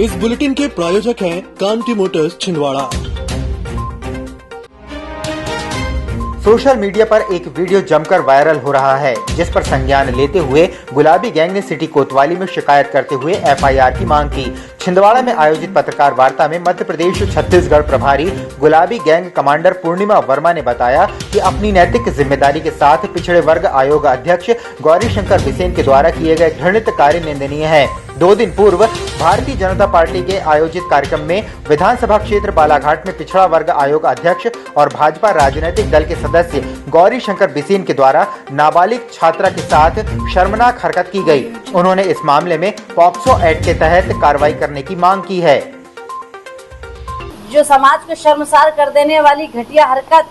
इस बुलेटिन के प्रायोजक हैं कांति मोटर्स छिंदवाड़ा। सोशल मीडिया पर एक वीडियो जमकर वायरल हो रहा है, जिस पर संज्ञान लेते हुए गुलाबी गैंग ने सिटी कोतवाली में शिकायत करते हुए एफआईआर की मांग की। छिंदवाड़ा में आयोजित पत्रकार वार्ता में मध्य प्रदेश छत्तीसगढ़ प्रभारी गुलाबी गैंग कमांडर पूर्णिमा वर्मा ने बताया कि अपनी नैतिक जिम्मेदारी के साथ पिछड़े वर्ग आयोग अध्यक्ष गौरी शंकर बिसेन के द्वारा किए गए घृणित कार्य निंदनीय है। 2 दिन पूर्व भारतीय जनता पार्टी के आयोजित कार्यक्रम में विधानसभा क्षेत्र बालाघाट में पिछड़ा वर्ग आयोग अध्यक्ष और भाजपा राजनीतिक दल के सदस्य गौरी शंकर बिसेन के द्वारा नाबालिग छात्रा के साथ शर्मनाक हरकत की गई। उन्होंने इस मामले में पॉक्सो एक्ट के तहत कार्रवाई करने की मांग की है। जो समाज को शर्मसार कर देने वाली घटिया हरकत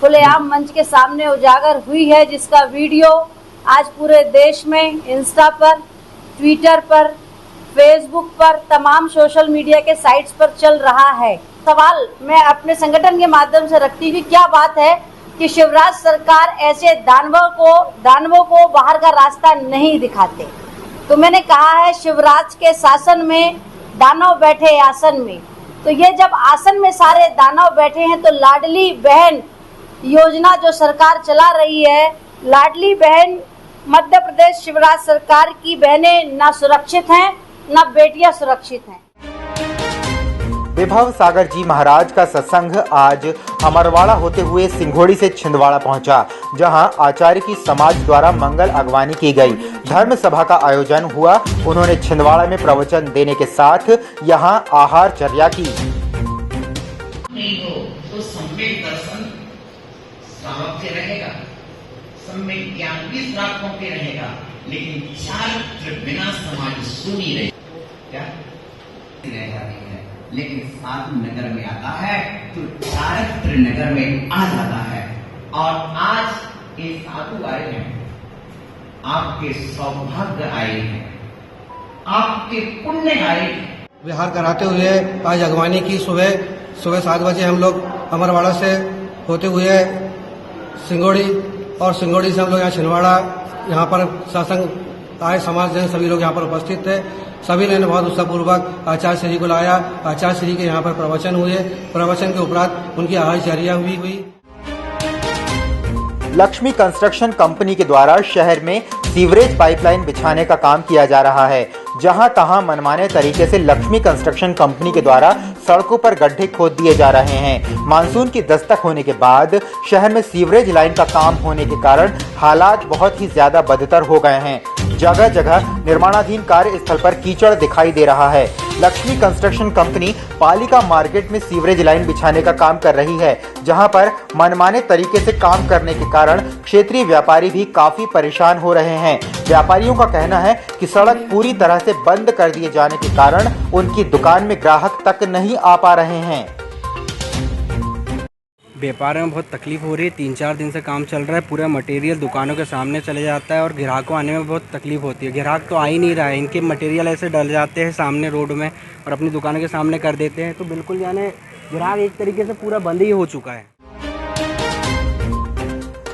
खुलेआम मंच के सामने उजागर हुई है, जिसका वीडियो आज पूरे देश में इंस्टा पर, ट्विटर पर, फेसबुक पर, तमाम सोशल मीडिया के साइट्स पर चल रहा है। सवाल मैं अपने संगठन के माध्यम से रखती हूँ, क्या बात है कि शिवराज सरकार ऐसे दानवों को बाहर का रास्ता नहीं दिखाते। तो मैंने कहा है, शिवराज के शासन में दानव बैठे आसन में। तो ये जब आसन में सारे दानव बैठे हैं, तो लाडली बहन योजना जो सरकार चला रही है, लाडली बहन मध्य प्रदेश शिवराज सरकार की बहनें ना सुरक्षित हैं, ना बेटियां सुरक्षित हैं। विभव सागर जी महाराज का सत्संग आज अमरवाड़ा होते हुए सिंघोड़ी से छिंदवाड़ा पहुंचा, जहां आचार्य की समाज द्वारा मंगल अगवानी की गई। धर्म सभा का आयोजन हुआ। उन्होंने छिंदवाड़ा में प्रवचन देने के साथ यहां आहार चर्या की। नहीं हो तो सम्यक दर्शन श्रावक से रहेगा, सम्यक ज्ञान भी श्रावकों के रहेगा, लेकिन चारित्र बिना समाज सुनी रहे क्या रह जाती है। लेकिन साधु नगर में आता है तो चारित्र नगर में आ जाता है। और आज ये साधु आए हैं, आपके सौभाग्य आए हैं, आपके पुण्य आए हैं। विहार कराते हुए आज अगवानी की सुबह 7 बजे हम लोग अमरवाड़ा से होते हुए सिंघोड़ी, और सिंघोड़ी से हम लोग यहाँ छिंदवाड़ा, यहाँ पर सत्संग आए समाज जन सभी लोग यहाँ पर उपस्थित थे। सभी ने बहुत उत्साहपूर्वक आचार्य श्री को लाया। आचार्य श्री के यहाँ पर प्रवचन हुए। प्रवचन के उपरांत उनकी आहारचर्या हुई। लक्ष्मी कंस्ट्रक्शन कंपनी के द्वारा शहर में सीवरेज पाइपलाइन बिछाने का काम किया जा रहा है। जहां तहां मनमाने तरीके से लक्ष्मी कंस्ट्रक्शन कंपनी के द्वारा सड़कों पर गड्ढे खोद दिए जा रहे हैं। मानसून की दस्तक होने के बाद शहर में सीवरेज लाइन का काम होने के कारण हालात बहुत ही ज्यादा बदतर हो गए हैं। जगह जगह निर्माणाधीन कार्यस्थल पर कीचड़ दिखाई दे रहा है। लक्ष्मी कंस्ट्रक्शन कंपनी पालिका मार्केट में सीवरेज लाइन बिछाने का काम कर रही है, जहां पर मनमाने तरीके से काम करने के कारण क्षेत्रीय व्यापारी भी काफी परेशान हो रहे हैं। व्यापारियों का कहना है कि सड़क पूरी तरह से बंद कर दिए जाने के कारण उनकी दुकान में ग्राहक तक नहीं आ पा रहे हैं। व्यापार में बहुत तकलीफ हो रही है। 3-4 दिन से काम चल रहा है। पूरा मटेरियल दुकानों के सामने चले जाता है और ग्राहकों आने में बहुत तकलीफ होती है। ग्राहक तो आ ही नहीं रहा है। इनके मटेरियल ऐसे डल जाते हैं सामने रोड में और अपनी दुकानों के सामने कर देते हैं, तो बिल्कुल यानी ग्राहक एक तरीके से पूरा बंद ही हो चुका है।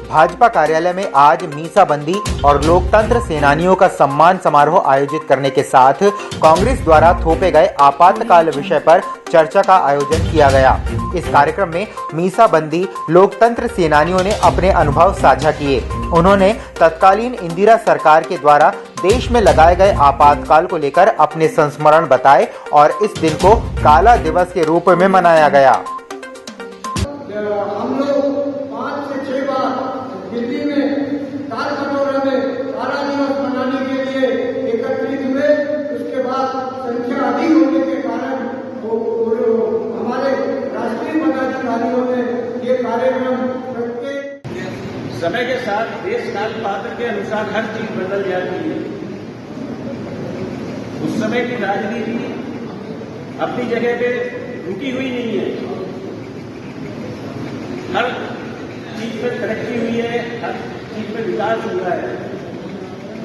भाजपा कार्यालय में आज मीसाबंदी और लोकतंत्र सेनानियों का सम्मान समारोह आयोजित करने के साथ कांग्रेस द्वारा थोपे गए आपातकाल विषय पर चर्चा का आयोजन किया गया। इस कार्यक्रम में मीसाबंदी लोकतंत्र सेनानियों ने अपने अनुभव साझा किए। उन्होंने तत्कालीन इंदिरा सरकार के द्वारा देश में लगाए गए आपातकाल को लेकर अपने संस्मरण बताए और इस दिन को काला दिवस के रूप में मनाया गया। हम लोग 5 से 6 बार दिल्ली में तालकटोरा में काला दिवस मनाने के लिए एकत्रित हुए। उसके बाद संख्या अधिक होने के कारण हमारे राष्ट्रीय पदाधिकारियों ने ये कार्यक्रम प्रत्येक समय के साथ देश काल पात्र के अनुसार हर चीज बदल जाती है। उस समय की राजनीति अपनी जगह पे रुकी हुई नहीं है। हर चीज में तरक्की हुई है, हर चीज में विकास हुआ है।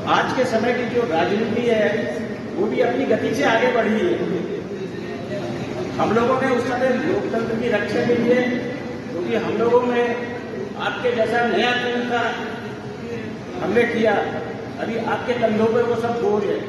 आज के समय की जो राजनीति है वो भी अपनी गति से आगे बढ़ी है। हम लोगों ने उस समय लोकतंत्र की रक्षा के लिए, क्योंकि हम लोगों में आपके जैसा नया तंत्र हमने किया, अभी आपके कंधों पर वो सब बोझ है।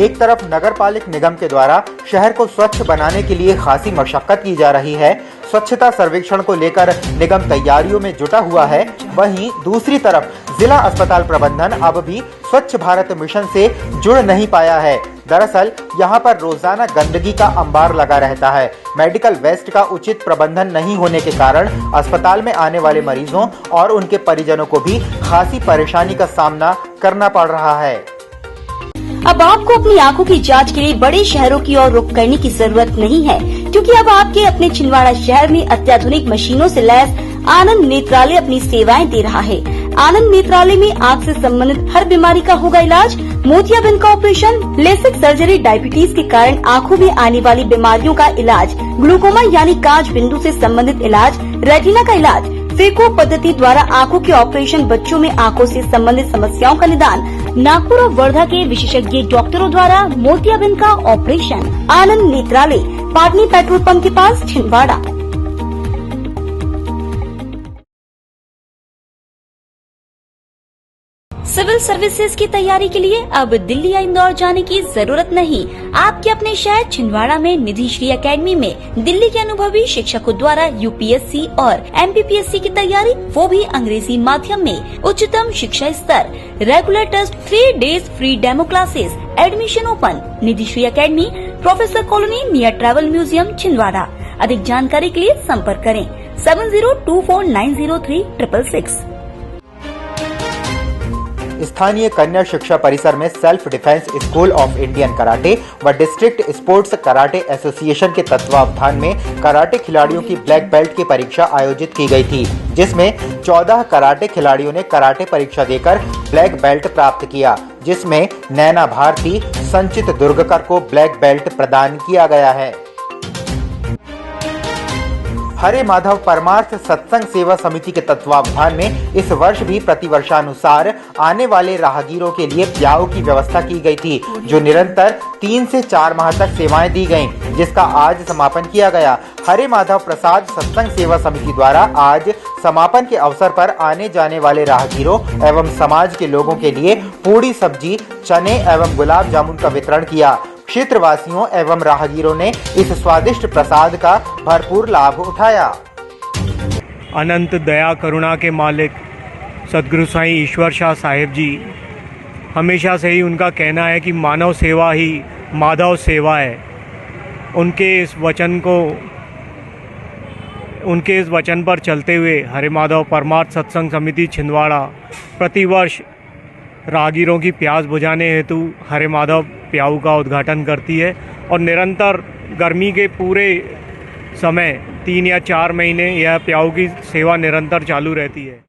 एक तरफ नगर पालिक निगम के द्वारा शहर को स्वच्छ बनाने के लिए खासी मशक्कत की जा रही है, स्वच्छता सर्वेक्षण को लेकर निगम तैयारियों में जुटा हुआ है, वहीं दूसरी तरफ जिला अस्पताल प्रबंधन अब भी स्वच्छ भारत मिशन से जुड़ नहीं पाया है। दरअसल यहाँ पर रोजाना गंदगी का अंबार लगा रहता है। मेडिकल वेस्ट का उचित प्रबंधन नहीं होने के कारण अस्पताल में आने वाले मरीजों और उनके परिजनों को भी खासी परेशानी का सामना करना पड़ रहा है। अब आपको अपनी आंखों की जांच के लिए बड़े शहरों की ओर रुख करने की जरूरत नहीं है, क्योंकि अब आपके अपने छिंदवाड़ा शहर में अत्याधुनिक मशीनों से लैस आनंद नेत्रालय अपनी सेवाएं दे रहा है। आनंद नेत्रालय में आँख से संबंधित हर बीमारी का होगा इलाज, मोतियाबिंद का ऑपरेशन, लेसिक सर्जरी, डायबिटीज के कारण आँखों में आने वाली बीमारियों का इलाज, ग्लूकोमा यानी कांच बिंदु से संबंधित इलाज, रेटिना का इलाज, फेको पद्धति द्वारा आँखों के ऑपरेशन, बच्चों में आँखों से संबंधित समस्याओं का निदान, नागपुर और वर्धा के विशेषज्ञ डॉक्टरों द्वारा मोतियाबिंद का ऑपरेशन। आनंद नेत्रालय, पाटनी पेट्रोल पंप के पास, छिंदवाड़ा। सिविल सर्विसेज की तैयारी के लिए अब दिल्ली या इंदौर जाने की जरूरत नहीं। आपके अपने शहर छिंदवाड़ा में निधि श्री एकेडमी में दिल्ली के अनुभवी शिक्षकों द्वारा यूपीएससी और एमपीपीएससी की तैयारी, वो भी अंग्रेजी माध्यम में। उच्चतम शिक्षा स्तर, regular test, 3 days free demo classes, admission open. Nidhi Shri academy, professor colony, near travel museum, Chhindwara. अधिक जानकारी के लिए संपर्क करें 7024903666। स्थानीय कन्या शिक्षा परिसर में self defence school of Indian karate व डिस्ट्रिक्ट स्पोर्ट्स कराटे एसोसिएशन के तत्वावधान में कराटे खिलाड़ियों की ब्लैक बेल्ट की परीक्षा आयोजित की गई थी, जिसमें 14 कराटे खिलाड़ियों ने कराटे परीक्षा देकर ब्लैक बेल्ट प्राप्त किया, जिसमें नैना भारती, संचित दुर्गकर को ब्लैक बेल्ट प्रदान किया गया है। हरे माधव परमार्थ सत्संग सेवा समिति के तत्वावधान में इस वर्ष भी प्रतिवर्षानुसार आने वाले राहगीरों के लिए प्याऊ की व्यवस्था की गई थी, जो निरंतर 3 से 4 माह तक सेवाएं दी गईं, जिसका आज समापन किया गया। हरे माधव प्रसाद सत्संग सेवा समिति द्वारा आज समापन के अवसर पर आने जाने वाले राहगीरों एवं समाज के लोगों के लिए पूड़ी, सब्जी, चने एवं गुलाब जामुन का वितरण किया। क्षेत्रवासियों एवं राहगीरों ने इस स्वादिष्ट प्रसाद का भरपूर लाभ उठाया। अनंत दया करुणा के मालिक सदगुरु साईं ईश्वर शाह साहेब जी, हमेशा से ही उनका कहना है कि मानव सेवा ही माधव सेवा है। उनके इस वचन पर चलते हुए हरे माधव परमार्थ सत्संग समिति छिंदवाड़ा प्रतिवर्ष राहगीरों की प्यास बुझाने हेतु हरे माधव प्याऊ का उद्घाटन करती है और निरंतर गर्मी के पूरे समय 3 या 4 महीने यह प्याऊ की सेवा निरंतर चालू रहती है।